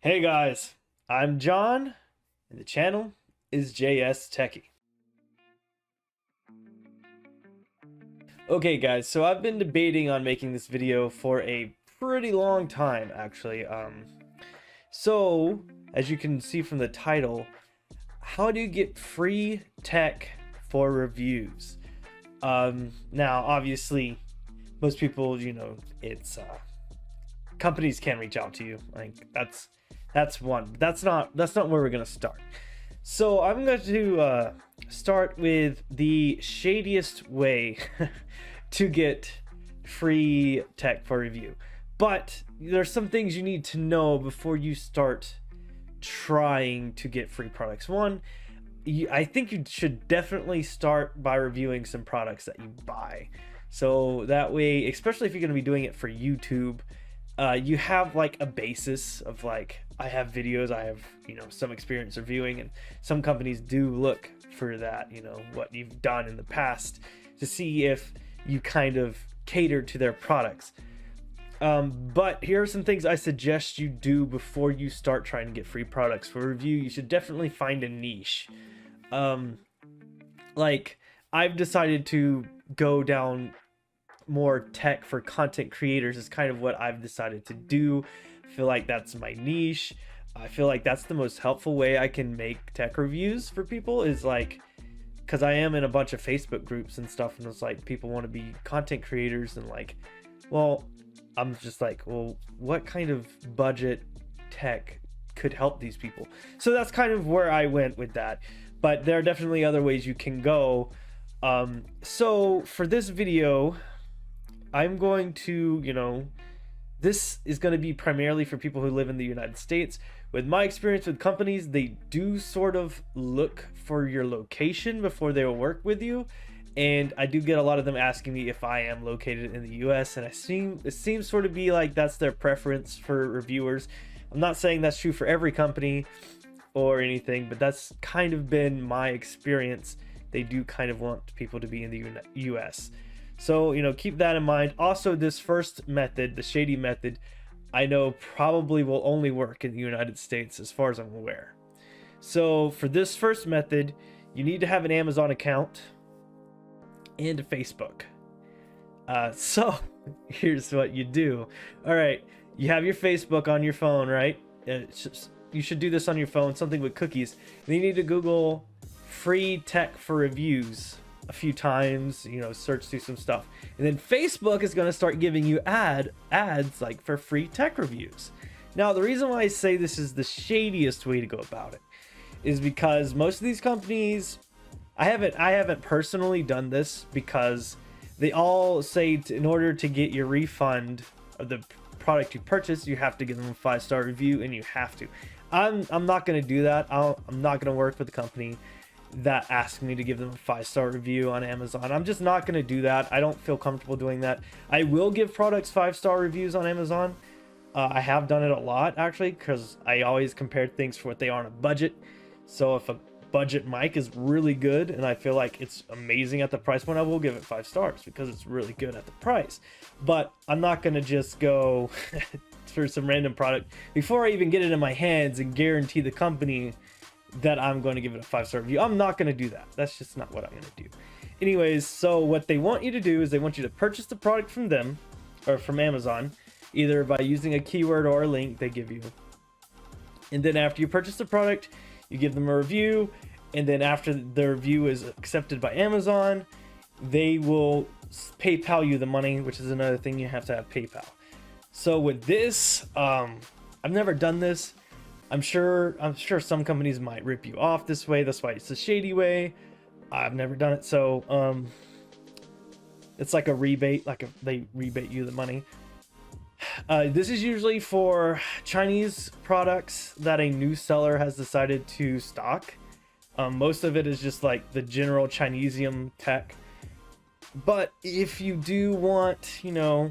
Hey guys, I'm John, and the channel is JS Techie. Okay guys, so I've been debating on making this video for a pretty long time actually. So as you can see from the title, how do you get free tech for reviews? Now obviously most people, it's companies can reach out to you. Like that's one. That's not where we're gonna start. So I'm going to start with the shadiest way to get free tech for review. But there's some things you need to know before you start trying to get free products. One, I think you should definitely start by reviewing some products that you buy. So that way, especially if you're going to be doing it for YouTube, you have like a basis of like, I have videos, I have, some experience reviewing, and some companies do look for that, what you've done in the past to see if you kind of cater to their products. But here are some things I suggest you do before you start trying to get free products for review. You should definitely find a niche. Like I've decided to go down more tech for content creators is kind of what I've decided to do. I feel like that's my niche. I feel like that's the most helpful way I can make tech reviews for people, is like, because I am in a bunch of Facebook groups and stuff, and it's like people want to be content creators, and like, well, I'm just like, well, what kind of budget tech could help these people? So that's kind of where I went with that, but there are definitely other ways you can go. So for this video, I'm going to, this is going to be primarily for people who live in the United States. With my experience with companies, they do sort of look for your location before they will work with you. And I do get a lot of them asking me if I am located in the US, and it seems sort of be like that's their preference for reviewers. I'm not saying that's true for every company or anything, but that's kind of been my experience. They do kind of want people to be in the US. So, keep that in mind. Also, this first method, the shady method, I know probably will only work in the United States as far as I'm aware. So for this first method, you need to have an Amazon account and a Facebook. So here's what you do. All right, you have your Facebook on your phone, right? You should do this on your phone, something with cookies. And you need to Google free tech for reviews a few times, search through some stuff, and then Facebook is going to start giving you ads like for free tech reviews. Now the reason why I say this is the shadiest way to go about it is because most of these companies, I haven't personally done this, because they all say in order to get your refund of the product you purchased, you have to give them a 5-star review, and you have to. I'm not going to do that. I'm not going to work with the company that asked me to give them a 5-star review on Amazon. I'm just not going to do that. I don't feel comfortable doing that. I will give products 5-star reviews on Amazon. I have done it a lot actually, because I always compare things for what they are on a budget. So if a budget mic is really good and I feel like it's amazing at the price point, I will give it 5 stars because it's really good at the price. But I'm not going to just go for some random product before I even get it in my hands and guarantee the company that I'm going to give it a 5-star review. I'm not going to do that. That's just not what I'm going to do. Anyways, so what they want you to do is they want you to purchase the product from them, or from Amazon, either by using a keyword or a link they give you. And then after you purchase the product, you give them a review, and then after the review is accepted by Amazon, they will PayPal you the money, which is another thing, you have to have PayPal. So with this, I've never done this. I'm sure some companies might rip you off this way. That's why it's a shady way. I've never done it. So it's like a rebate, they rebate you the money. This is usually for Chinese products that a new seller has decided to stock. Most of it is just like the general Chinesium tech. But if you do want, a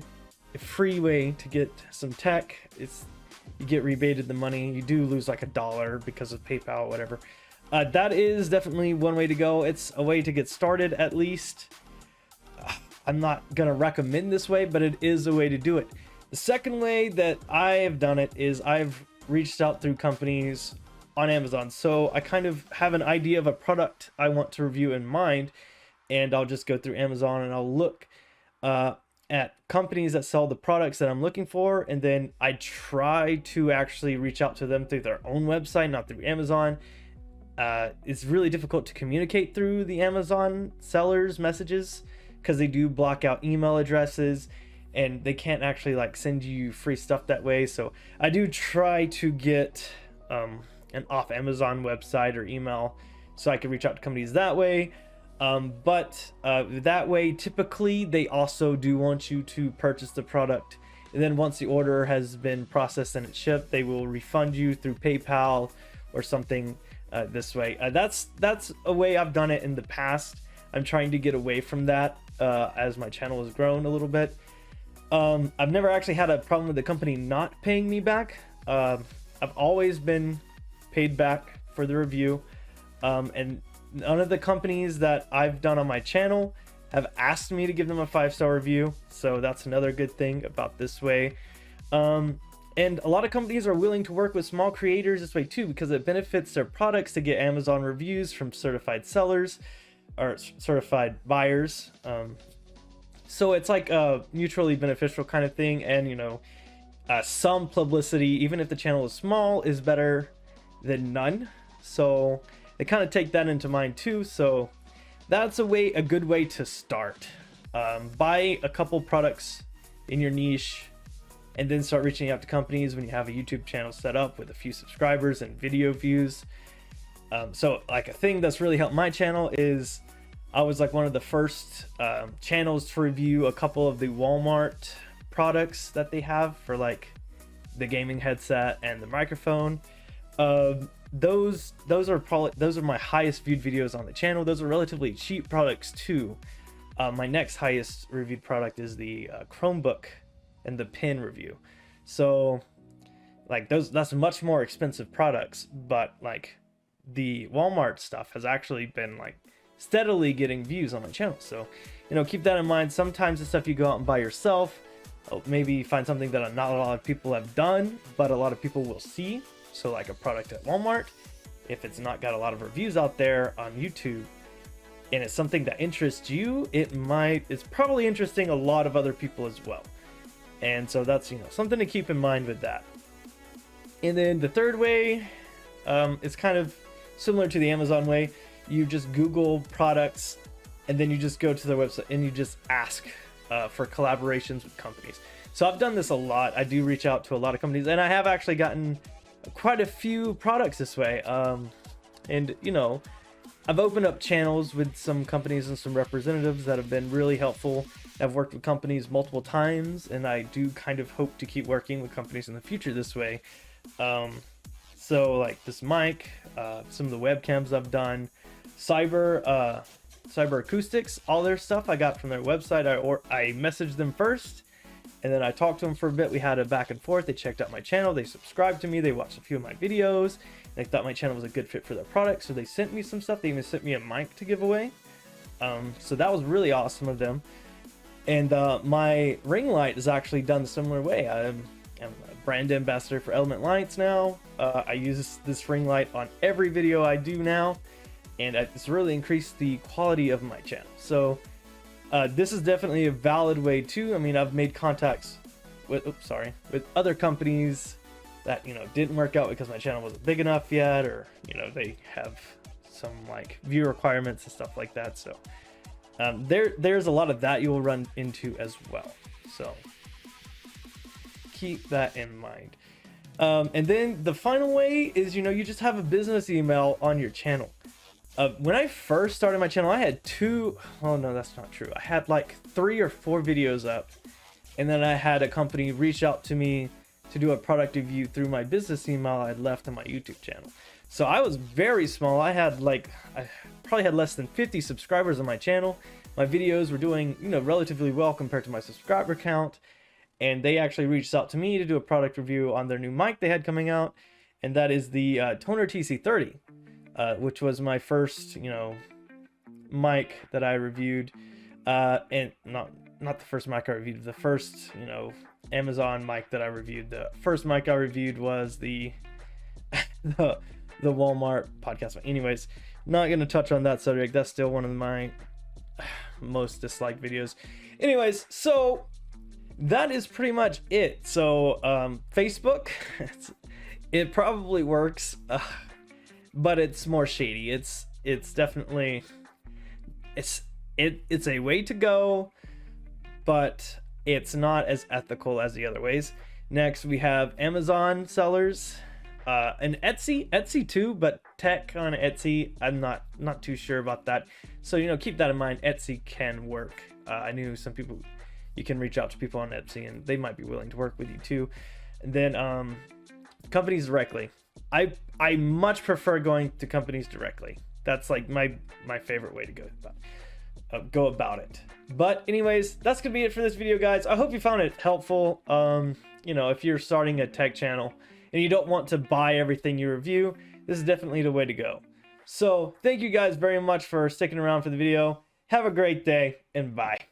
free way to get some tech, you get rebated the money. You do lose like $1 because of PayPal or whatever. That is definitely one way to go. It's a way to get started, at least. I'm not gonna recommend this way, but it is a way to do it. The second way that I have done it is I've reached out through companies on Amazon. So I kind of have an idea of a product I want to review in mind, and I'll just go through Amazon and I'll look at companies that sell the products that I'm looking for, and then I try to actually reach out to them through their own website, not through Amazon. It's really difficult to communicate through the Amazon sellers messages because they do block out email addresses, and they can't actually like send you free stuff that way. So I do try to get an off Amazon website or email so I can reach out to companies that way. But that way, typically they also do want you to purchase the product, and then once the order has been processed and it's shipped, they will refund you through PayPal or something this way. That's a way I've done it in the past. I'm trying to get away from that as my channel has grown a little bit. I've never actually had a problem with the company not paying me back. I've always been paid back for the review, and none of the companies that I've done on my channel have asked me to give them a 5-star review, so that's another good thing about this way. And a lot of companies are willing to work with small creators this way too, because it benefits their products to get Amazon reviews from certified sellers or certified buyers. So it's like a mutually beneficial kind of thing, and you know, some publicity, even if the channel is small, is better than none. So they kind of take that into mind too. So that's a good way to start. Buy a couple products in your niche, and then start reaching out to companies when you have a YouTube channel set up with a few subscribers and video views. So like a thing that's really helped my channel is I was like one of the first channels to review a couple of the Walmart products that they have for like the gaming headset and the microphone. Those are my highest viewed videos on the channel. Those are relatively cheap products too. My next highest reviewed product is the Chromebook and the pen review. So like that's much more expensive products, but like the Walmart stuff has actually been like steadily getting views on my channel. So, you know, keep that in mind. Sometimes the stuff you go out and buy yourself, maybe find something that not a lot of people have done, but a lot of people will see. So like a product at Walmart, if it's not got a lot of reviews out there on YouTube and it's something that interests you, it's probably interesting a lot of other people as well. And so that's, you know, something to keep in mind with that. And then the third way, it's kind of similar to the Amazon way. You just Google products, and then you just go to their website and you just ask for collaborations with companies. So I've done this a lot. I do reach out to a lot of companies, and I have actually gotten quite a few products this way. And you know, I've opened up channels with some companies and some representatives that have been really helpful. I've worked with companies multiple times, and I do kind of hope to keep working with companies in the future this way. So like this mic, some of the webcams I've done, Cyber Acoustics, all their stuff I got from their website. I messaged them first, and then I talked to them for a bit. We had a back and forth. They checked out my channel, they subscribed to me, they watched a few of my videos, they thought my channel was a good fit for their product, so they sent me some stuff. They even sent me a mic to give away. So that was really awesome of them. And my ring light is actually done the similar way. I'm a brand ambassador for Element Lights now. I use this ring light on every video I do now, and it's really increased the quality of my channel. So this is definitely a valid way too. I mean, I've made contacts with other companies that, you know, didn't work out because my channel wasn't big enough yet, or you know, they have some like view requirements and stuff like that. So there's a lot of that you will run into as well. So keep that in mind. And then the final way is, you know, you just have a business email on your channel. When I first started my channel, I had oh no, that's not true. I had like 3 or 4 videos up, and then I had a company reach out to me to do a product review through my business email I had left on my YouTube channel. So I was very small. I probably had less than 50 subscribers on my channel. My videos were doing, you know, relatively well compared to my subscriber count. And they actually reached out to me to do a product review on their new mic they had coming out. And that is the Toner TC30, which was my first, you know, mic that I reviewed. And not the first mic I reviewed, the first, you know, Amazon mic that I reviewed. The first mic I reviewed was the the Walmart podcast mic. Anyways, not going to touch on that subject. That's still one of my most disliked videos. Anyways, so that is pretty much it. So Facebook, it probably works, but it's more shady. It's definitely it's a way to go, but it's not as ethical as the other ways. Next, we have Amazon sellers, and Etsy too, but tech on Etsy, I'm not too sure about that. So, you know, keep that in mind. Etsy can work. I knew some people, you can reach out to people on Etsy and they might be willing to work with you too. And then companies directly. I much prefer going to companies directly. That's like my favorite way to go about it. But anyways, that's gonna be it for this video, guys. I hope you found it helpful. You know, if you're starting a tech channel and you don't want to buy everything you review, this is definitely the way to go. So thank you guys very much for sticking around for the video. Have a great day, and bye.